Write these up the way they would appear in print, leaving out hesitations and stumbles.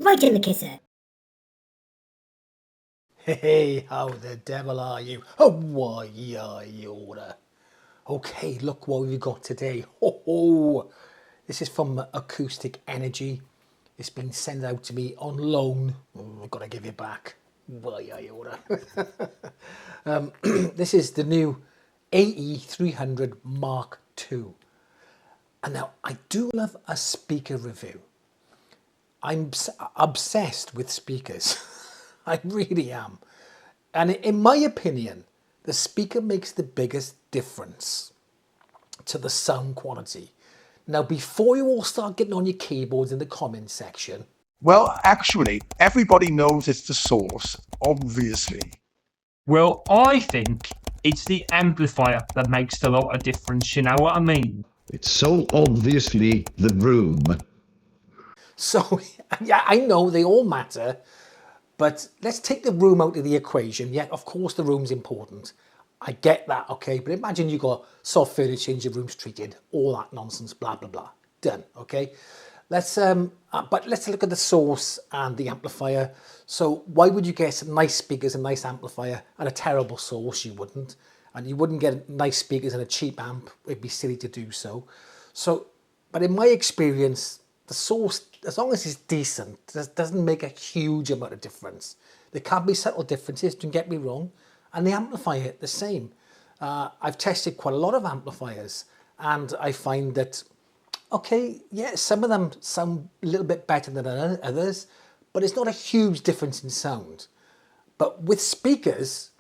right in the kisser. Hey, how the devil are you? Oh, why are you order? Okay, look what we've got today. Ho. This is from Acoustic Energy. It's been sent out to me on loan. I've got to give it back. Why are you order? This is the new AE300 Mk2. And now I do love a speaker review. I'm obsessed with speakers. I really am. And in my opinion, the speaker makes the biggest difference to the sound quality. Now, before you all start getting on your keyboards in the comment section. Well, actually, everybody knows it's the source, obviously. Well, I think it's the amplifier that makes a lot of difference, you know what I mean? It's so obviously the room. So, yeah, I know they all matter, but let's take the room out of the equation. Yeah, of course the room's important. I get that, okay? But imagine you got soft furniture and your room's treated, all that nonsense, blah, blah, blah. Done, okay? But let's look at the source and the amplifier. So why would you get nice speakers and nice amplifier and a terrible source? You wouldn't. And you wouldn't get nice speakers and a cheap amp. It'd be silly to do so. But in my experience, the source, as long as it's decent, doesn't make a huge amount of difference. There can be subtle differences, don't get me wrong. And the amplifier, the same. I've tested quite a lot of amplifiers and I find that, okay, yeah, some of them sound a little bit better than others, but it's not a huge difference in sound. But with speakers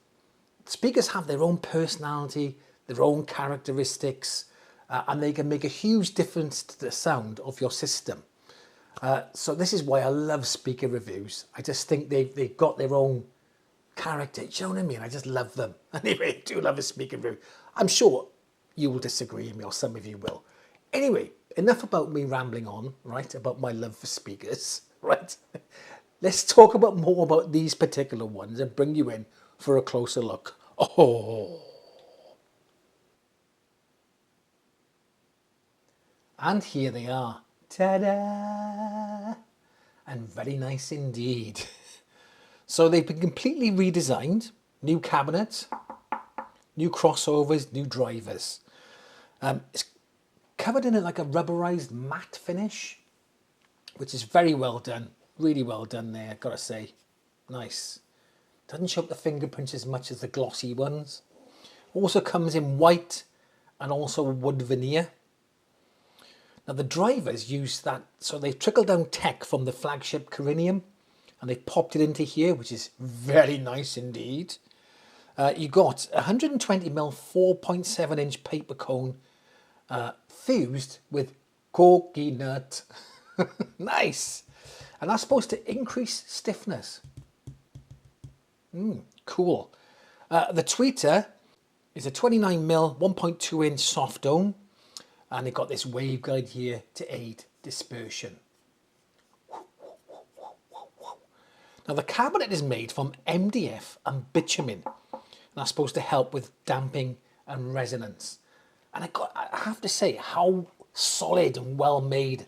have their own personality, their own characteristics, and they can make a huge difference to the sound of your system. So this is why I love speaker reviews. I just think they've got their own character. Do you know what I mean? I just love them. Anyway, I do love a speaker review. I'm sure you will disagree with me, or some of you will. Anyway, enough about me rambling on, right, about my love for speakers, right? Let's talk more about these particular ones and bring you in for a closer look. Oh. And here they are. Ta-da! And very nice indeed. So they've been completely redesigned. New cabinets, new crossovers, new drivers. It's covered in like a rubberized matte finish, which is very well done. Really well done there, gotta say. Nice. Doesn't show up the fingerprints as much as the glossy ones. Also comes in white and also wood veneer. Now the drivers use that, so they trickle down tech from the flagship Corinium and they popped it into here, which is very nice indeed. You got 120mm 4.7 inch paper cone fused with corky nut. Nice. And that's supposed to increase stiffness. Cool. The tweeter is a 29mm 1.2 inch soft dome, and it got this waveguide here to aid dispersion. Now the cabinet is made from MDF and bitumen, and that's supposed to help with damping and resonance. And I have to say how solid and well made,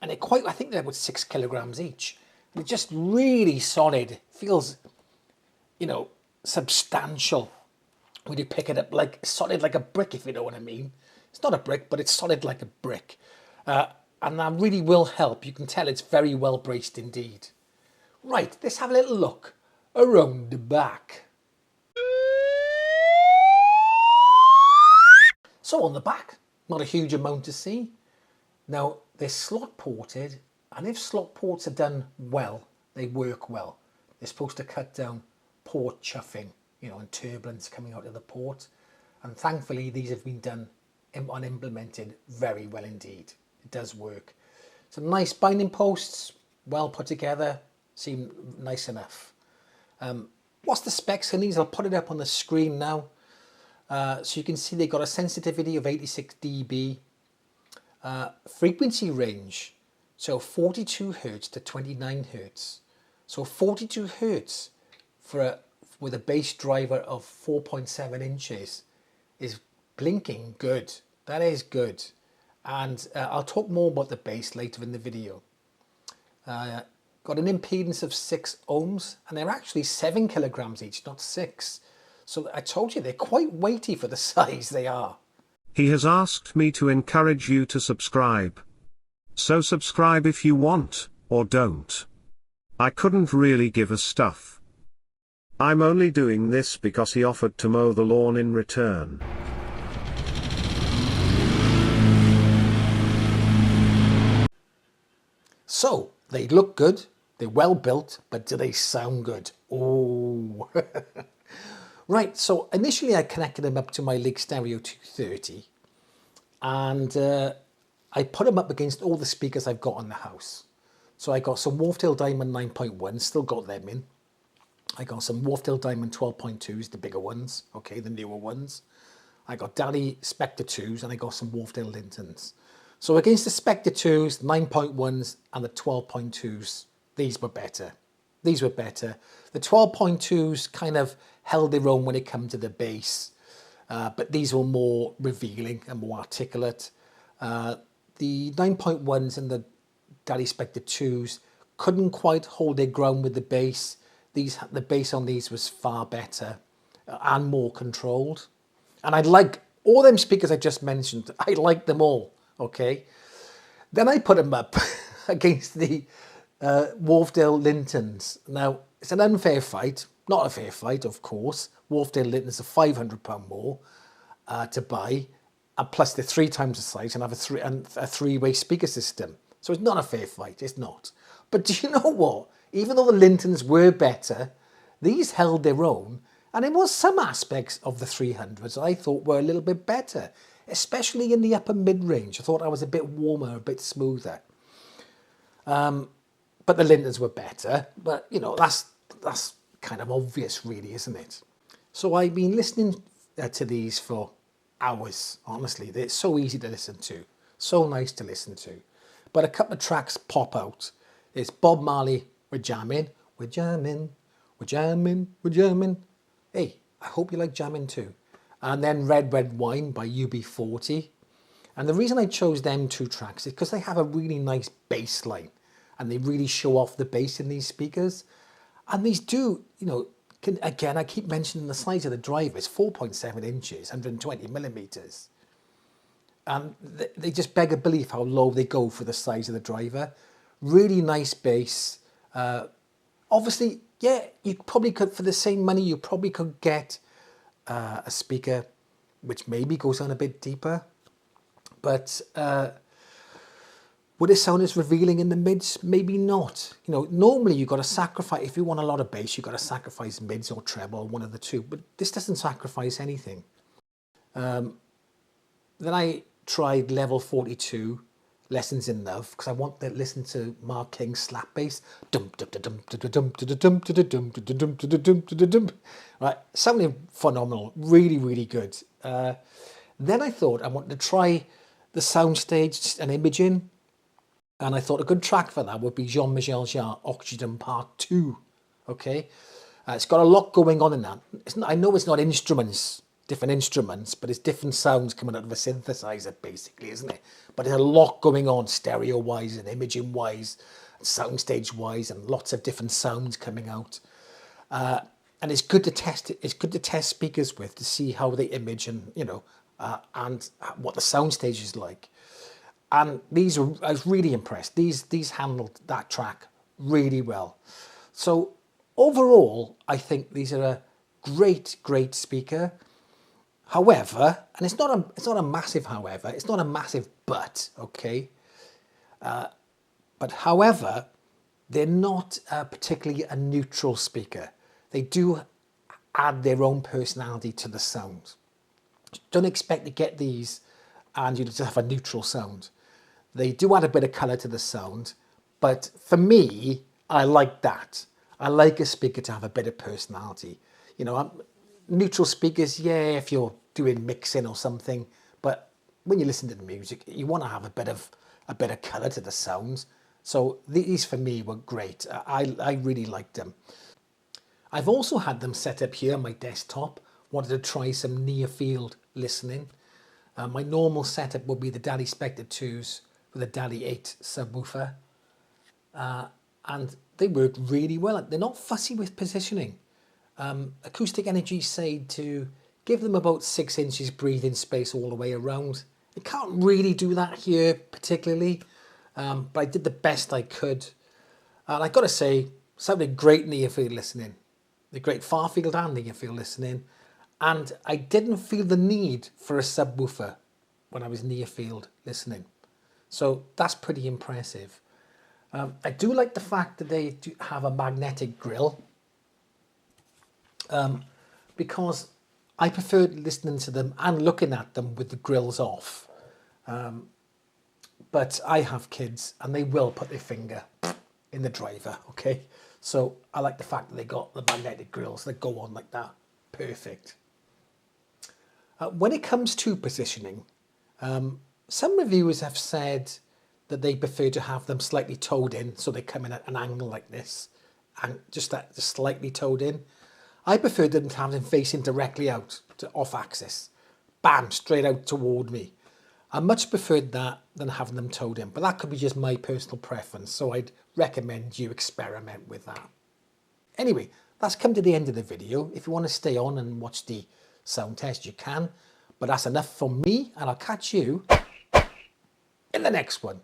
and I think they're about 6 kilograms each. And it's just really solid. Feels, you know, substantial when you pick it up, like solid like a brick, if you know what I mean. It's not a brick, but it's solid like a brick. And that really will help. You can tell it's very well braced indeed. Right, let's have a little look around the back. So on the back, not a huge amount to see. Now, they're slot ported, and if slot ports are done well, they work well. They're supposed to cut down port chuffing, you know, and turbulence coming out of the port. And thankfully, these have been done and implemented very well indeed. It does work. Some nice binding posts, well put together, seem nice enough. What's the specs on these? I'll put it up on the screen now. So you can see they've got a sensitivity of 86 dB. Frequency range, so 42 Hertz to 29 Hertz. So 42 Hertz with a bass driver of 4.7 inches is blinking good. That is good. And I'll talk more about the bass later in the video. Got got an impedance of 6 ohms, and they're actually 7 kilograms each, not 6. So I told you, they're quite weighty for the size they are. He has asked me to encourage you to subscribe. So subscribe if you want, or don't. I couldn't really give a stuff. I'm only doing this because he offered to mow the lawn in return. So, they look good, they're well built, but do they sound good? Oh. Right, so initially I connected them up to my Leak Stereo 230, and I put them up against all the speakers I've got in the house. So I got some Wharfedale Diamond 9.1, still got them in. I got some Wharfedale Diamond 12.2s, the bigger ones, okay, the newer ones. I got Daddy Spectre 2s, and I got some Wharfedale Lintons. So against the Spectre 2s, 9.1s, and the 12.2s, these were better. These were better. The 12.2s kind of held their own when it came to the bass, but these were more revealing and more articulate. The 9.1s and the Daddy Spectre 2s couldn't quite hold their ground with the bass. The bass on these was far better and more controlled. And I like all them speakers I just mentioned. I like them all, okay? Then I put them up against the Wharfedale Lintons. Now, it's an unfair fight. Not a fair fight, of course. Wharfedale Lintons are £500 more to buy, and plus they're 3 times the size and have a three-way speaker system. So it's not a fair fight, it's not. But do you know what? Even though the Lintons were better, these held their own, and there was some aspects of the 300s I thought were a little bit better, especially in the upper mid-range. I thought I was a bit warmer, a bit smoother. But the Lintons were better, but you know, that's kind of obvious really, isn't it? So I've been listening to these for hours, honestly. They're so easy to listen to, so nice to listen to. But a couple of tracks pop out. It's Bob Marley, We're Jamming, We're Jamming, We're Jamming, We're Jamming. Hey, I hope you like jamming too. And then Red Red Wine by UB40. And the reason I chose them 2 tracks is because they have a really nice bass line, and they really show off the bass in these speakers. And these do, you know, again, I keep mentioning the size of the driver. It's 4.7 inches, 120 millimeters. And they just beg a belief how low they go for the size of the driver. Really nice bass. Obviously, yeah, you probably could, for the same money, you probably could get a speaker which maybe goes on a bit deeper. But would it sound as revealing in the mids? Maybe not. You know, normally you've got to sacrifice, if you want a lot of bass, you've got to sacrifice mids or treble, one of the two. But this doesn't sacrifice anything. Then I tried level 42, Lessons in Love, because I want to listen to Mark King's slap bass. Right, sounding phenomenal, really, really good. Then I thought I wanted to try the soundstage and imaging, and I thought a good track for that would be Jean-Michel Jarre, Oxygen Part 2. Okay, it's got a lot going on in that. I know it's not instruments, different instruments, but it's different sounds coming out of a synthesizer, basically, isn't it? But there's a lot going on, stereo-wise and imaging-wise, and soundstage-wise, and lots of different sounds coming out. And it's good to test it. It's good to test speakers with to see how they image, and you know, and what the soundstage is like. And I was really impressed. These handled that track really well. So overall, I think these are a great speaker. However, and it's not a massive however, it's not a massive but, okay? But however, they're not particularly a neutral speaker. They do add their own personality to the sound. Don't expect to get these and you just have a neutral sound. They do add a bit of colour to the sound, but for me, I like that. I like a speaker to have a bit of personality. You know, neutral speakers, yeah, if you're doing mixing or something, but when you listen to the music, you want to have a bit of colour to the sounds. So these for me were great. I really liked them. I've also had them set up here on my desktop. Wanted to try some near field listening. My normal setup would be the Daddy Spectre 2s with a Daddy 8 subwoofer. and they work really well. They're not fussy with positioning. Acoustic Energy say to give them about 6 inches breathing space all the way around. You can't really do that here particularly, but I did the best I could. And I got to say, sounded great near field listening. The great far field and near field listening. And I didn't feel the need for a subwoofer when I was near field listening. So that's pretty impressive. I do like the fact that they do have a magnetic grille, because I preferred listening to them and looking at them with the grills off. But I have kids and they will put their finger in the driver, okay? So I like the fact that they got the magnetic grills that go on like that. Perfect. When it comes to positioning, some reviewers have said that they prefer to have them slightly towed in, so they come in at an angle like this, and just slightly towed in. I prefer them to have them facing directly out, to off axis, bam, straight out toward me. I much preferred that than having them towed in, but that could be just my personal preference, so I'd recommend you experiment with that. Anyway, that's come to the end of the video. If you want to stay on and watch the sound test, you can, but that's enough from me, and I'll catch you in the next one.